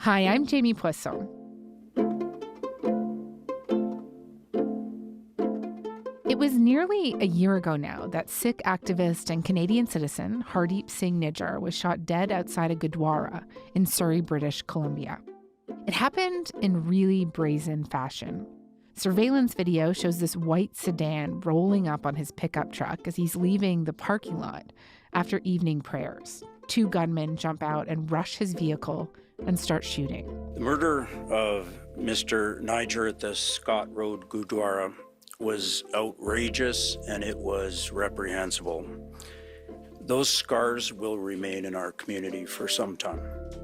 Hi, I'm Jamie Poisson. It was nearly a year ago now that Sikh activist and Canadian citizen Hardeep Singh Nijjar was shot dead outside a Gurdwara in Surrey, British Columbia. It happened in really brazen fashion. Surveillance video shows this white sedan rolling up on his pickup truck as he's leaving the parking lot after evening prayers. Two gunmen jump out and rush his vehicle and start shooting. The murder of Mr. Nijjar at the Scott Road Gurdwara was outrageous and it was reprehensible. Those scars will remain in our community for some time.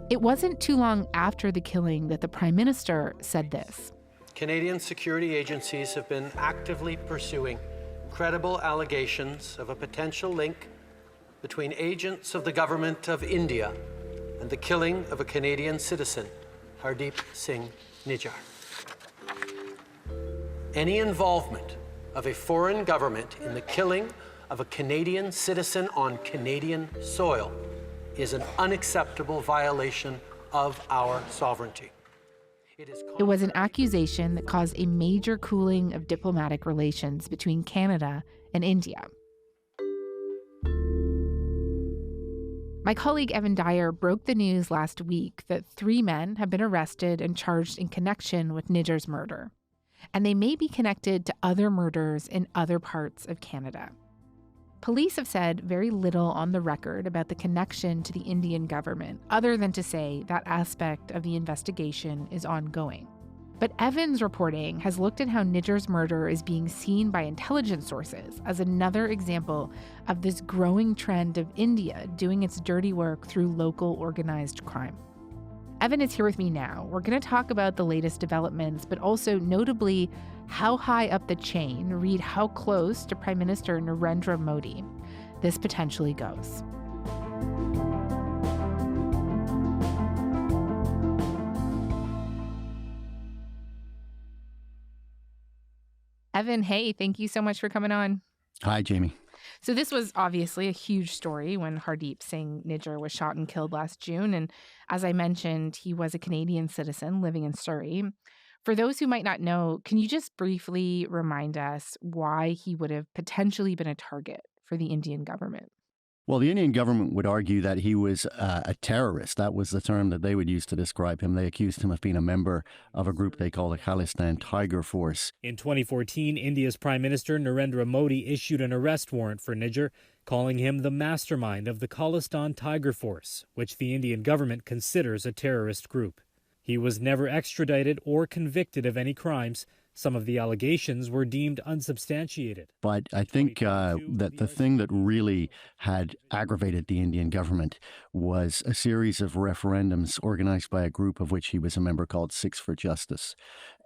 It wasn't too long after the killing that the Prime Minister said this. Canadian security agencies have been actively pursuing credible allegations of a potential link between agents of the government of India and the killing of a Canadian citizen, Hardeep Singh Nijjar. Any involvement of a foreign government in the killing of a Canadian citizen on Canadian soil is an unacceptable violation of our sovereignty. It was an accusation that caused a major cooling of diplomatic relations between Canada and India. My colleague Evan Dyer broke the news last week that 3 men have been arrested and charged in connection with Nijjar's murder. And they may be connected to other murders in other parts of Canada. Police have said very little on the record about the connection to the Indian government, other than to say that aspect of the investigation is ongoing. But Evan's reporting has looked at how Nijjar's murder is being seen by intelligence sources as another example of this growing trend of India doing its dirty work through local organized crime. Evan is here with me now. We're going to talk about the latest developments, but also notably how high up the chain, read how close to Prime Minister Narendra Modi, this potentially goes. Evan, hey, thank you so much for coming on. Hi, Jamie. So this was obviously a huge story when Hardeep Singh Nijjar was shot and killed last June. And as I mentioned, he was a Canadian citizen living in Surrey. For those who might not know, can you just briefly remind us why he would have potentially been a target for the Indian government? Well, the Indian government would argue that he was a terrorist. That was the term that they would use to describe him. They accused him of being a member of a group they call the Khalistan Tiger Force. In 2014, India's Prime Minister Narendra Modi issued an arrest warrant for Nijjar, calling him the mastermind of the Khalistan Tiger Force, which the Indian government considers a terrorist group. He was never extradited or convicted of any crimes. Some of the allegations were deemed unsubstantiated. But I think that the thing that really had aggravated the Indian government was a series of referendums organized by a group of which he was a member called Sikhs for Justice.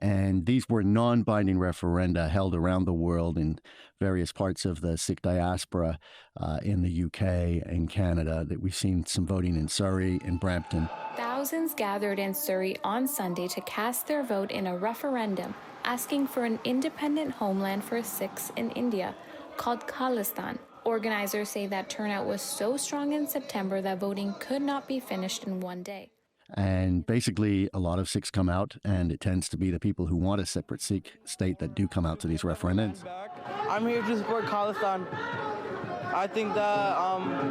And these were non-binding referenda held around the world in various parts of the Sikh diaspora in the UK and Canada. That we've seen some voting in Surrey and Brampton. Thousands gathered in Surrey on Sunday to cast their vote in a referendum asking for an independent homeland for Sikhs in India called Khalistan. Organizers say that turnout was so strong in September that voting could not be finished in one day. And basically, a lot of Sikhs come out, and it tends to be the people who want a separate Sikh state that do come out to these referendums. I'm here to support Khalistan. I think that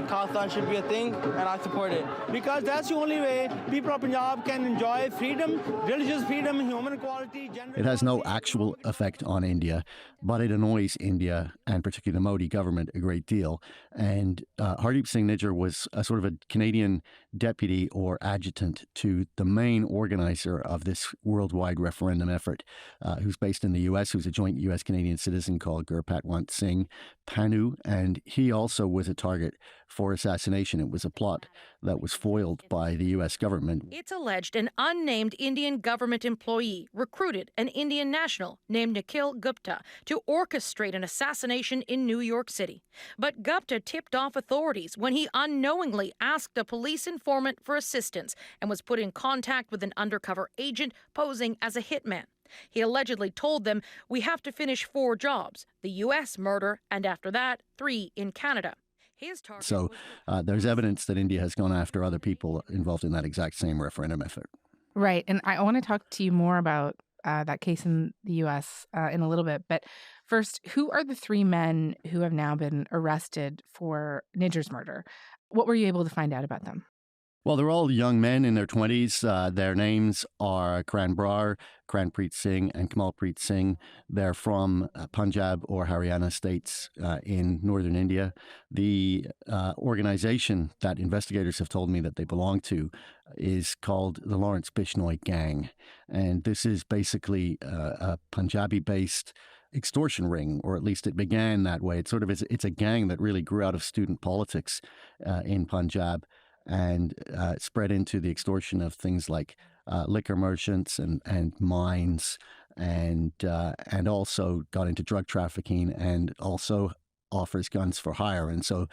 Khalistan should be a thing, and I support it. Because that's the only way people of Punjab can enjoy freedom, religious freedom, human equality, gender equality. It has no actual effect on India, but it annoys India, and particularly the Modi government, a great deal. And Hardeep Singh Nijjar was a sort of a Canadian deputy or adjutant to the main organizer of this worldwide referendum effort, who's based in the U.S., who's a joint U.S.-Canadian citizen called Gurpatwant Singh Panu, and he also was a target for assassination. It was a plot that was foiled by the U.S. government. It's alleged an unnamed Indian government employee recruited an Indian national named Nikhil Gupta to orchestrate an assassination in New York City. But Gupta tipped off authorities when he unknowingly asked a police informant for assistance and was put in contact with an undercover agent posing as a hitman. He allegedly told them, "We have to finish 4 jobs, the U.S. murder, and after that, 3 in Canada." So there's evidence that India has gone after other people involved in that exact same referendum effort. Right. And I want to talk to you more about that case in the U.S. In a little bit. But first, who are the three men who have now been arrested for Niger's murder? What were you able to find out about them? Well, they're all young men in their 20s. Their names are Karan Brar, Karanpreet Singh, and Kamalpreet Singh. They're from Punjab or Haryana states in northern India. The organization that investigators have told me that they belong to is called the Lawrence Bishnoi Gang. And this is basically a Punjabi-based extortion ring, or at least it began that way. It's a gang that really grew out of student politics in Punjab, and spread into the extortion of things like liquor merchants and mines, and also got into drug trafficking, and also offers guns for hire. And so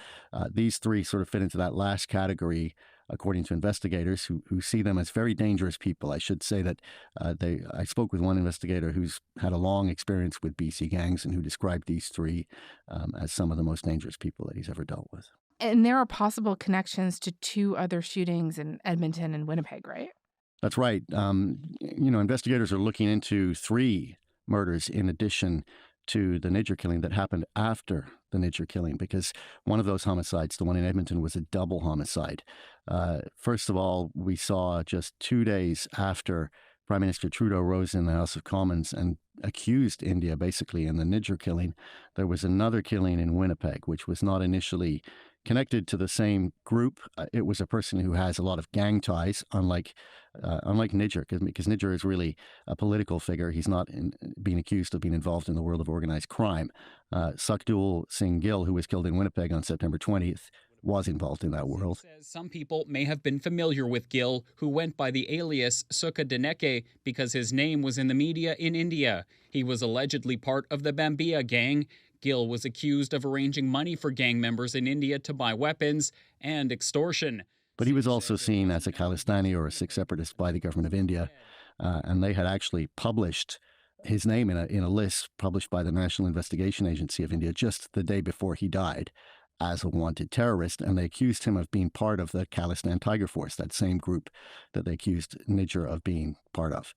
these three sort of fit into that last category, according to investigators who see them as very dangerous people. I should say that I spoke with one investigator who's had a long experience with BC gangs and who described these three as some of the most dangerous people that he's ever dealt with. And there are possible connections to two other shootings in Edmonton and Winnipeg, right? That's right. Investigators are looking into three murders in addition to the Niger killing that happened after the Niger killing, because one of those homicides, the one in Edmonton, was a double homicide. First of all, we saw just 2 days after Prime Minister Trudeau rose in the House of Commons and accused India, basically, in the Niger killing, there was another killing in Winnipeg, which was not initially connected to the same group. It was a person who has a lot of gang ties, unlike Niger, because Niger is really a political figure. He's not being accused of being involved in the world of organized crime. Sukhdev Singh Gill, who was killed in Winnipeg on September 20th, was involved in that world. Says some people may have been familiar with Gill, who went by the alias Sukha Dineke because his name was in the media in India. He was allegedly part of the Bambia gang. Gill was accused of arranging money for gang members in India to buy weapons and extortion. But he was also seen as a Khalistani or a Sikh separatist by the government of India, and they had actually published his name in a list published by the National Investigation Agency of India just the day before he died as a wanted terrorist, and they accused him of being part of the Khalistan Tiger Force, that same group that they accused Niger of being part of.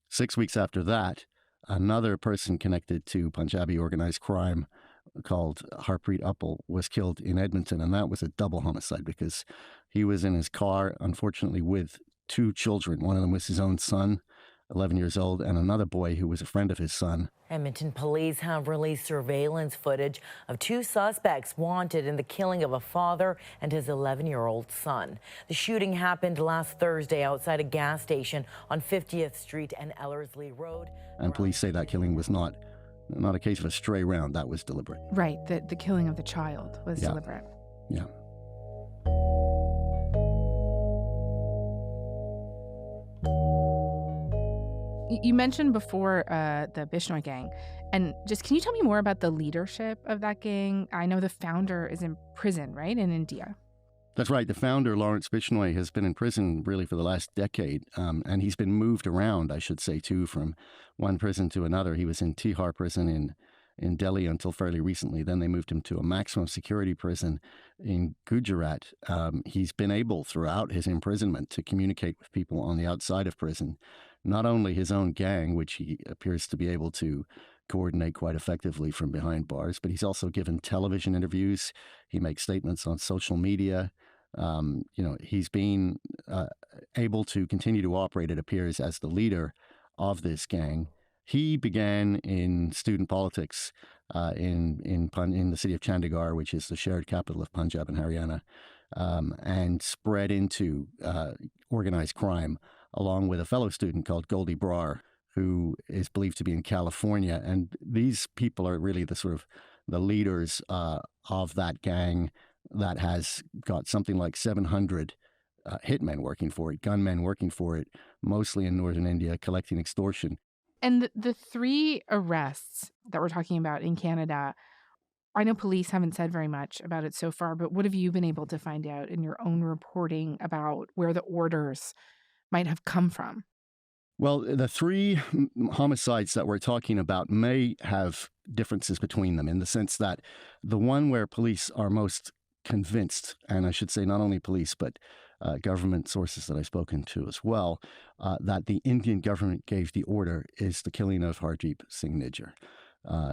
6 weeks after that, another person connected to Punjabi organized crime called Harpreet Uppal was killed in Edmonton, and that was a double homicide because he was in his car, unfortunately, with two children. One of them was his own son, 11 years old, and another boy who was a friend of his son. Edmonton police have released surveillance footage of two suspects wanted in the killing of a father and his 11-year-old son. The shooting happened last Thursday outside a gas station on 50th Street and Ellerslie Road. And police say that killing was not a case of a stray round. That was deliberate. Right. The killing of the child was deliberate. Yeah. You mentioned before the Bishnoi gang, and just can you tell me more about the leadership of that gang? I know the founder is in prison, right, in India. That's right. The founder, Lawrence Bishnoi, has been in prison really for the last decade, and he's been moved around, I should say, too, from one prison to another. He was in Tihar prison in Delhi until fairly recently. Then they moved him to a maximum security prison in Gujarat. He's been able throughout his imprisonment to communicate with people on the outside of prison, not only his own gang, which he appears to be able to coordinate quite effectively from behind bars, but he's also given television interviews. He makes statements on social media. He's been able to continue to operate, it appears, as the leader of this gang. He began in student politics in the city of Chandigarh, which is the shared capital of Punjab and Haryana, and spread into organized crime along with a fellow student called Goldie Brar, who is believed to be in California. And these people are really the leaders of that gang that has got something like 700 hitmen working for it, gunmen working for it, mostly in northern India, collecting extortion. And the three arrests that we're talking about in Canada, I know police haven't said very much about it so far, but what have you been able to find out in your own reporting about where the orders might have come from? Well, the three homicides that we're talking about may have differences between them in the sense that the one where police are most convinced, and I should say not only police, but government sources that I've spoken to as well, that the Indian government gave the order is the killing of Hardeep Singh Nijjar.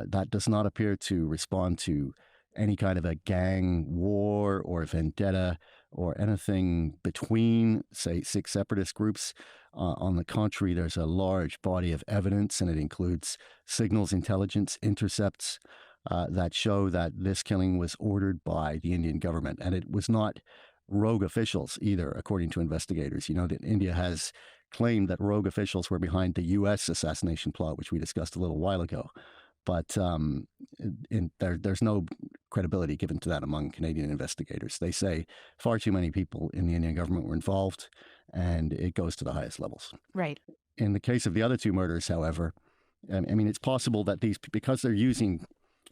That does not appear to respond to any kind of a gang war or vendetta or anything between, say, six separatist groups. On the contrary, there's a large body of evidence, and it includes signals intelligence intercepts that show that this killing was ordered by the Indian government. And it was not rogue officials either, according to investigators. You know, that India has claimed that rogue officials were behind the U.S. assassination plot, which we discussed a little while ago. But there's no credibility given to that among Canadian investigators. They say far too many people in the Indian government were involved, and it goes to the highest levels. Right. In the case of the other two murders, however, I mean, it's possible that because they're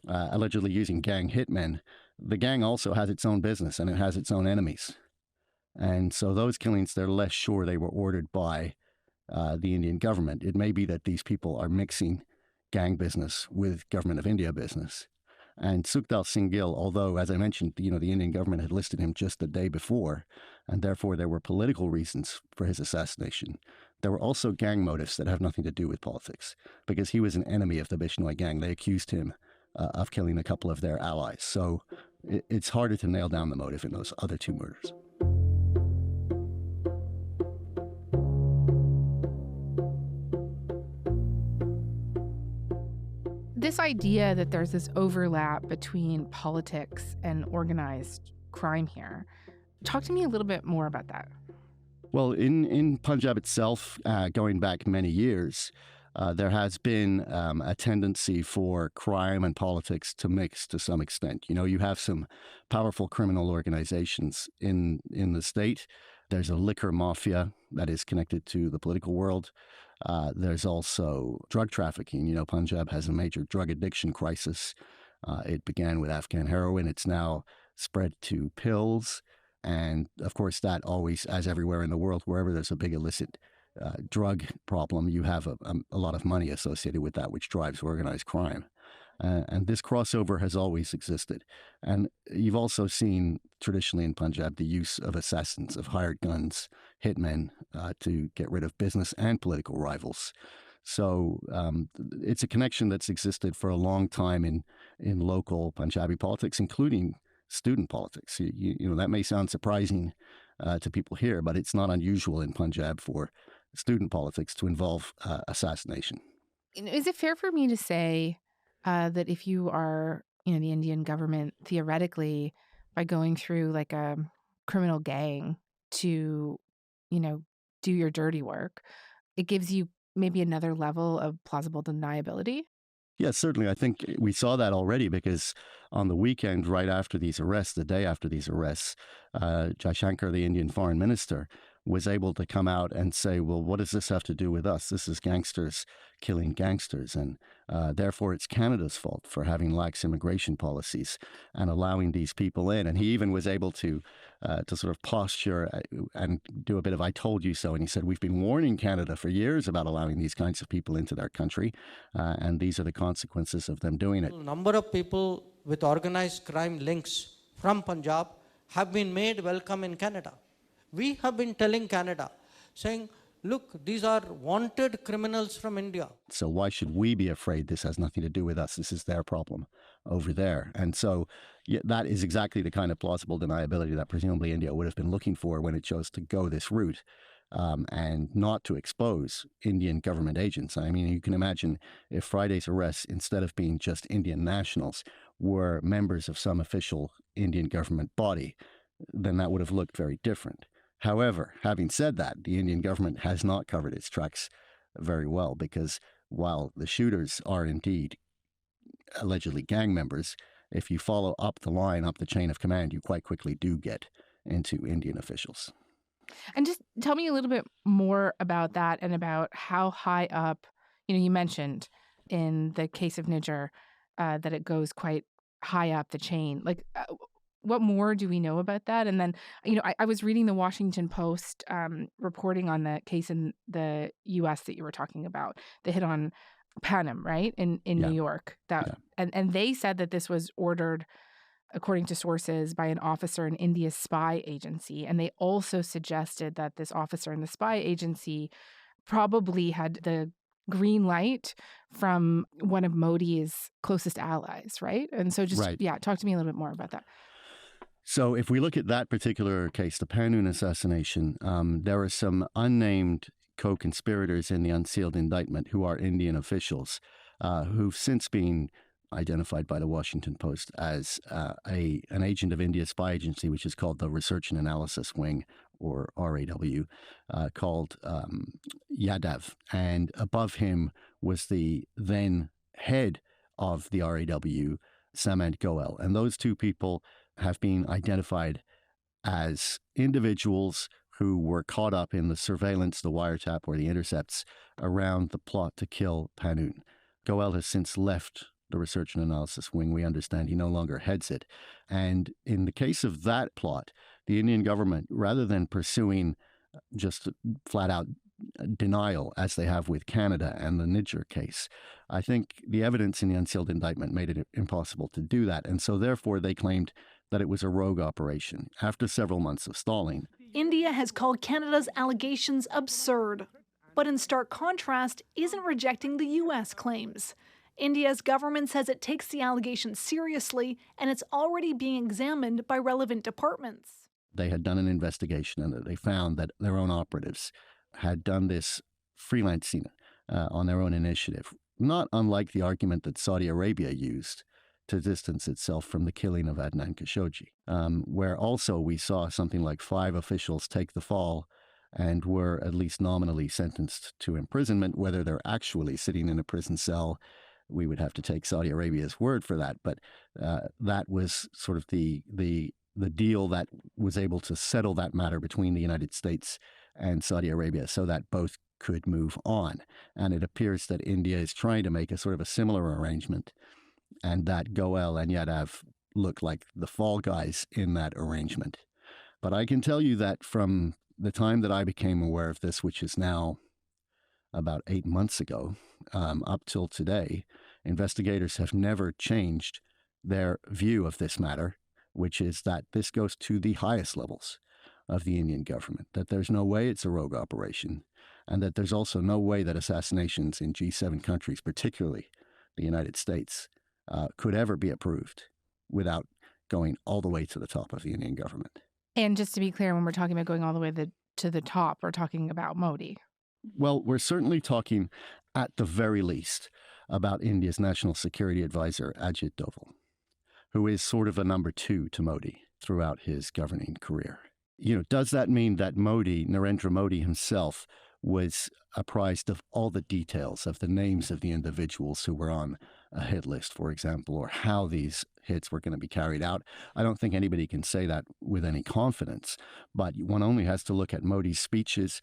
allegedly using gang hitmen, the gang also has its own business and it has its own enemies. And so those killings, they're less sure they were ordered by the Indian government. It may be that these people are mixing gang business with government of India business. And Sukhdev Singh Gill, although, as I mentioned, the Indian government had listed him just the day before, and therefore there were political reasons for his assassination, there were also gang motives that have nothing to do with politics, because he was an enemy of the Bishnoi gang. They accused him of killing a couple of their allies. So it's harder to nail down the motive in those other two murders. This idea that there's this overlap between politics and organized crime here. Talk to me a little bit more about that. Well, in Punjab itself, going back many years, there has been a tendency for crime and politics to mix to some extent. You have some powerful criminal organizations in the state. There's a liquor mafia that is connected to the political world. There's also drug trafficking. Punjab has a major drug addiction crisis. It began with Afghan heroin. It's now spread to pills. And of course, that always, as everywhere in the world, wherever there's a big illicit drug problem, you have a lot of money associated with that, which drives organized crime. And this crossover has always existed. And you've also seen traditionally in Punjab the use of assassins, of hired guns, hitmen, to get rid of business and political rivals. So it's a connection that's existed for a long time in local Punjabi politics, including student politics. That may sound surprising to people here, but it's not unusual in Punjab for student politics to involve assassination. Is it fair for me to say that if you are, the Indian government, theoretically, by going through like a criminal gang to, do your dirty work, it gives you maybe another level of plausible deniability? Yes, certainly. I think we saw that already because on the weekend, right after these arrests, the day after these arrests, Jaishankar, the Indian foreign minister, was able to come out and say, well, what does this have to do with us? This is gangsters killing gangsters. And therefore, it's Canada's fault for having lax immigration policies and allowing these people in. And he even was able to sort of posture and do a bit of I told you so. And he said, we've been warning Canada for years about allowing these kinds of people into their country. And these are the consequences of them doing it. A number of people with organized crime links from Punjab have been made welcome in Canada. We have been telling Canada, saying, look, these are wanted criminals from India. So why should we be afraid this has nothing to do with us? This is their problem over there. And so that is exactly the kind of plausible deniability that presumably India would have been looking for when it chose to go this route and not to expose Indian government agents. I mean, you can imagine if Friday's arrests, instead of being just Indian nationals, were members of some official Indian government body, then that would have looked very different. However, having said that, the Indian government has not covered its tracks very well because while the shooters are indeed allegedly gang members, if you follow up the line, up the chain of command, you quite quickly do get into Indian officials. And just tell me a little bit more about that and about how high up, you mentioned in the case of Nijjar that it goes quite high up the chain. What more do we know about that? And then, I was reading the Washington Post reporting on the case in the U.S. that you were talking about, the hit on Panem, right, in New York. And they said that this was ordered according to sources, by an officer in India's spy agency. And they also suggested that this officer in the spy agency probably had the green light from one of Modi's closest allies, right? And so Right. talk to me a little bit more about that. So if we look at that particular case, the Panun assassination, there are some unnamed co-conspirators in the unsealed indictment who are Indian officials who've since been identified by the Washington Post as an agent of India's spy agency, which is called the Research and Analysis Wing, or RAW, called Yadav. And above him was the then head of the RAW, Samant Goel. And those two people have been identified as individuals who were caught up in the surveillance, the wiretap, or the intercepts around the plot to kill Panun. Goel has since left the Research and Analysis Wing. We understand he no longer heads it. And in the case of that plot, the Indian government, rather than pursuing just flat-out denial, as they have with Canada and the Niger case, I think the evidence in the unsealed indictment made it impossible to do that. And so therefore they claimed that it was a rogue operation after several months of stalling. India has called Canada's allegations absurd, but in stark contrast, isn't rejecting the U.S. claims. India's government says it takes the allegations seriously, and it's already being examined by relevant departments. They had done an investigation, and they found that their own operatives had done this freelancing on their own initiative, not unlike the argument that Saudi Arabia used to distance itself from the killing of Adnan Khashoggi, where also we saw something like 5 officials take the fall and were at least nominally sentenced to imprisonment. Whether they're actually sitting in a prison cell, we would have to take Saudi Arabia's word for that. But that was sort of the deal that was able to settle that matter between the United States and Saudi Arabia so that both could move on. And it appears that India is trying to make a sort of a similar arrangement, and that Goel and Yadav look like the fall guys in that arrangement. But I can tell you that from the time that I became aware of this, which is now about 8 months ago, up till today, investigators have never changed their view of this matter, which is that this goes to the highest levels of the Indian government, that there's no way it's a rogue operation, and that there's also no way that assassinations in G7 countries, particularly the United States, could ever be approved without going all the way to the top of the Indian government. And just to be clear, when we're talking about going all the way to the top, we're talking about Modi. Well, we're certainly talking, at the very least, about India's National Security Advisor, Ajit Doval, who is sort of a number 2 to Modi throughout his governing career. Does that mean that Narendra Modi himself, was apprised of all the details of the names of the individuals who were on a hit list, for example, or how these hits were going to be carried out? I don't think anybody can say that with any confidence, but one only has to look at Modi's speeches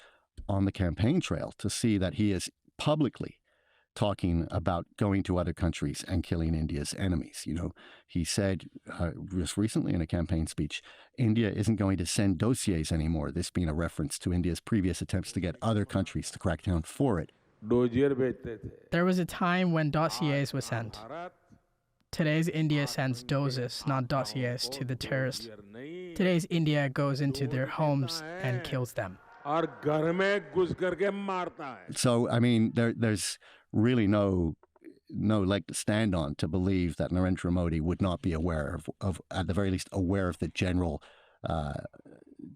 on the campaign trail to see that he is publicly talking about going to other countries and killing India's enemies. He said just recently in a campaign speech, India isn't going to send dossiers anymore, this being a reference to India's previous attempts to get other countries to crack down for it. There was a time when dossiers were sent. Today's India sends doses, not dossiers, to the terrorists. Today's India goes into their homes and kills them. So, I mean, there's really no leg to stand on to believe that Narendra Modi would not be aware of at the very least, aware of the general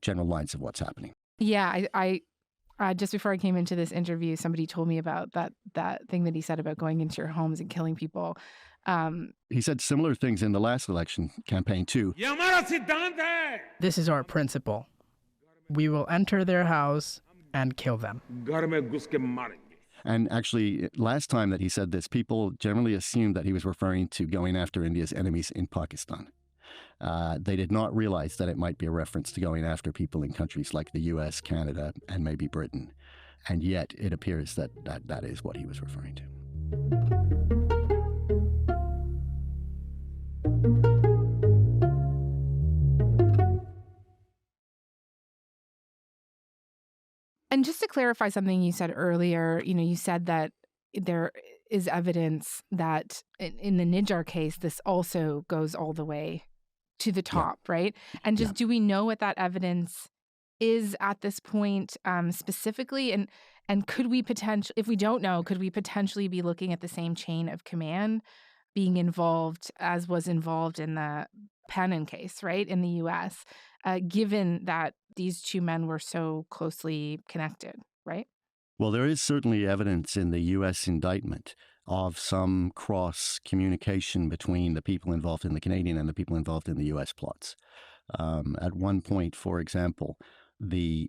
lines of what's happening. Yeah, I just before I came into this interview, somebody told me about that thing that he said about going into your homes and killing people. He said similar things in the last election campaign, too. This is our principle. We will enter their house and kill them. And actually, last time that he said this, people generally assumed that he was referring to going after India's enemies in Pakistan. They did not realize that it might be a reference to going after people in countries like the U.S., Canada, and maybe Britain. And yet, it appears that is what he was referring to. And just to clarify something you said earlier, you said that there is evidence that in the Niger case, this also goes all the way to the top, right? And just do we know what that evidence is at this point specifically? And could we potentially, if we don't know, could we potentially be looking at the same chain of command being involved as was involved in the Pannon case, right, in the U.S., given that these two men were so closely connected, right? Well, there is certainly evidence in the U.S. indictment of some cross-communication between the people involved in the Canadian and the people involved in the U.S. plots. At one point, for example, the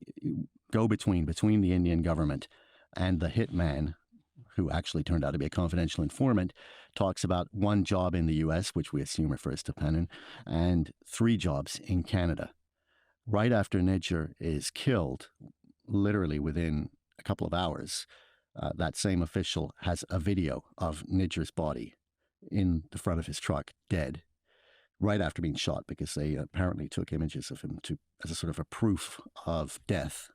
go-between between the Indian government and the hitman, who actually turned out to be a confidential informant, talks about one job in the U.S., which we assume refers to Pannon, and 3 jobs in Canada. Right after Niger is killed, literally within a couple of hours, that same official has a video of Niger's body in the front of his truck, dead, right after being shot, because they apparently took images of him as a sort of a proof of death.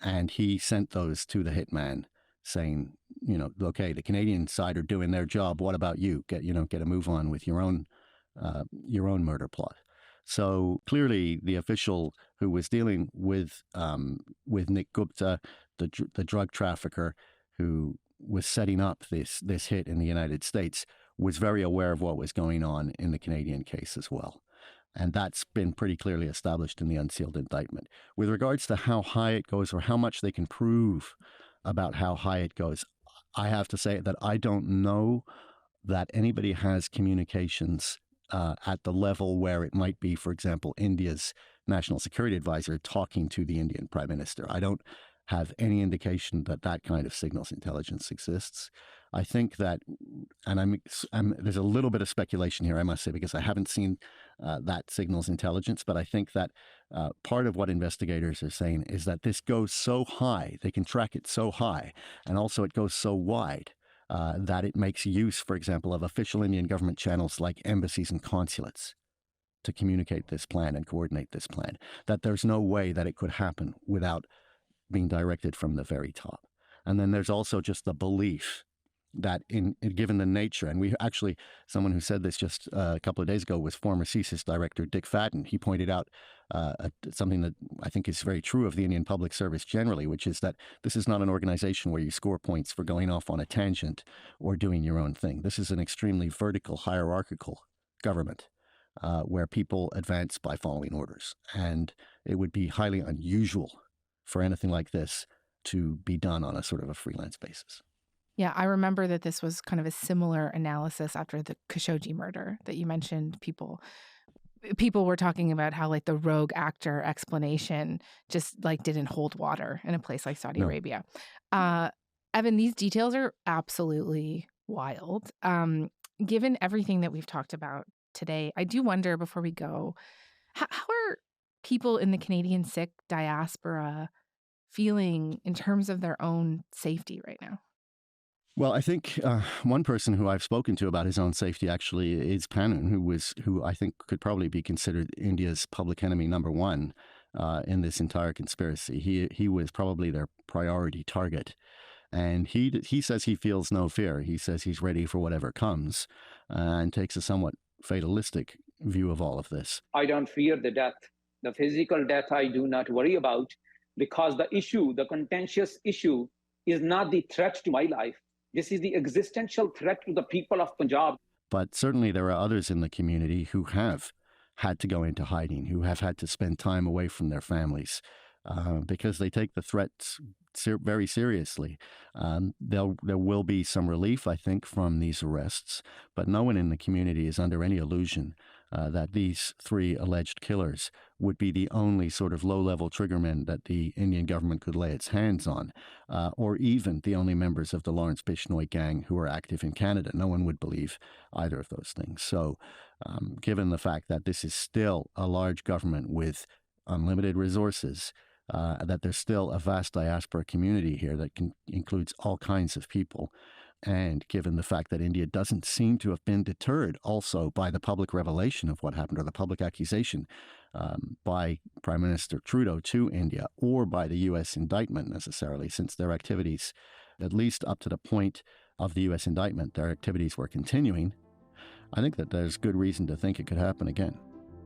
And he sent those to the hitman saying, okay, the Canadian side are doing their job. What about you? Get a move on with your own murder plot. So clearly, the official who was dealing with Nick Gupta, the drug trafficker who was setting up this hit in the United States, was very aware of what was going on in the Canadian case as well. And that's been pretty clearly established in the unsealed indictment. With regards to how high it goes or how much they can prove about how high it goes, I have to say that I don't know that anybody has communications at the level where it might be, for example, India's national security advisor talking to the Indian prime minister. I don't have any indication that that kind of signals intelligence exists. I think that, and there's a little bit of speculation here, I must say, because I haven't seen that signals intelligence, but I think that part of what investigators are saying is that this goes so high, they can track it so high, and also it goes so wide that it makes use, for example, of official Indian government channels like embassies and consulates to communicate this plan and coordinate this plan, that there's no way that it could happen without being directed from the very top. And then there's also just the belief that given the nature, and we actually, someone who said this just a couple of days ago was former CSIS director Dick Fadden. He pointed out something that I think is very true of the Indian public service generally, which is that this is not an organization where you score points for going off on a tangent or doing your own thing. This is an extremely vertical, hierarchical government where people advance by following orders. And it would be highly unusual for anything like this to be done on a sort of a freelance basis. Yeah, I remember that this was kind of a similar analysis after the Khashoggi murder that you mentioned. People were talking about how like the rogue actor explanation just like didn't hold water in a place like Saudi Arabia. Evan, these details are absolutely wild. Given everything that we've talked about today, I do wonder before we go, how are people in the Canadian Sikh diaspora feeling in terms of their own safety right now? Well, I think one person who I've spoken to about his own safety actually is Pannon, who I think could probably be considered India's public enemy number one in this entire conspiracy. He was probably their priority target. And he says he feels no fear. He says he's ready for whatever comes and takes a somewhat fatalistic view of all of this. I don't fear the death. The physical death I do not worry about, because the contentious issue is not the threat to my life. This is the existential threat to the people of Punjab. But certainly there are others in the community who have had to go into hiding, who have had to spend time away from their families because they take the threats very seriously. There will be some relief, I think, from these arrests, but no one in the community is under any illusion that these 3 alleged killers would be the only sort of low-level triggermen that the Indian government could lay its hands on, or even the only members of the Lawrence Bishnoi gang who are active in Canada. No one would believe either of those things. So given the fact that this is still a large government with unlimited resources, that there's still a vast diaspora community here that includes all kinds of people, and given the fact that India doesn't seem to have been deterred also by the public revelation of what happened or the public accusation by Prime Minister Trudeau to India or by the U.S. indictment necessarily, since their activities, at least up to the point of the U.S. indictment, their activities were continuing, I think that there's good reason to think it could happen again.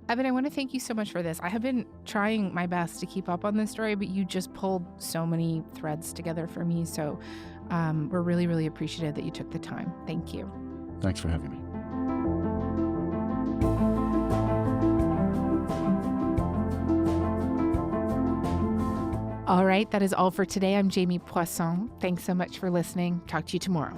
Evan, I want to thank you so much for this. I have been trying my best to keep up on this story, but you just pulled so many threads together for me. So we're really, really appreciative that you took the time. Thank you. Thanks for having me. All right, that is all for today. I'm Jamie Poisson. Thanks so much for listening. Talk to you tomorrow.